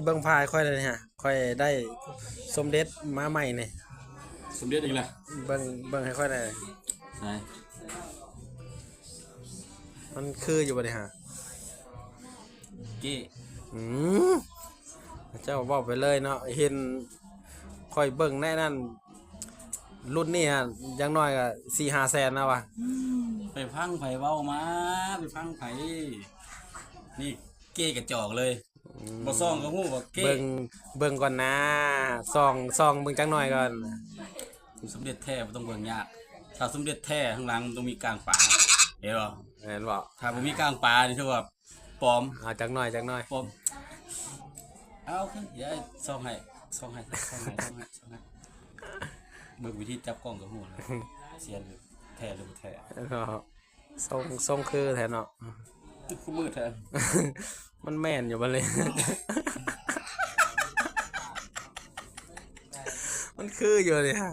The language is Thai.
เบิ่งพายค่อยเลยฮะค่อยได้สมเด็จมาใหม่นี่สมเด็จอีกแล้วเบิ่งให้ค่อยได้ใช่มันคืออยู่บ่ได้ฮะเก้อืมเจ้าบอกไปเลยเนาะเห็นค่อยเบิ่งแน่นั่นรุ่นนี้ฮะยังน้อยก็4-5แสนนะวะไปพังไผเว้ามาไปพังไผนี่เก้กระจอกเลยบ่ซ่องก็ฮู้ว่าเก้เบิ่งก่อนนะซองเบิ่งจังหน่อยก่อนสมเด็จแท้บ่ต้องเบิ่งยากถ้าสมเด็จแท้ข้างหลังมันต้องมีกลางป่าเห็นบ่เห็นบ่ถ้าบ่มีกลางป่านี่ถือว่าปลอมจังหน่อยปลอมเอาขึ้นอย่าซ่องให้เบิ่งวิธีจับกล้องก็ฮู้แล้วเสียนแท้หรือบ่แท้ทรงคือแท้เนาะคู่มือแท้ มันแม่นอยู่บ่เลยมันคืออยู่เลยฮะ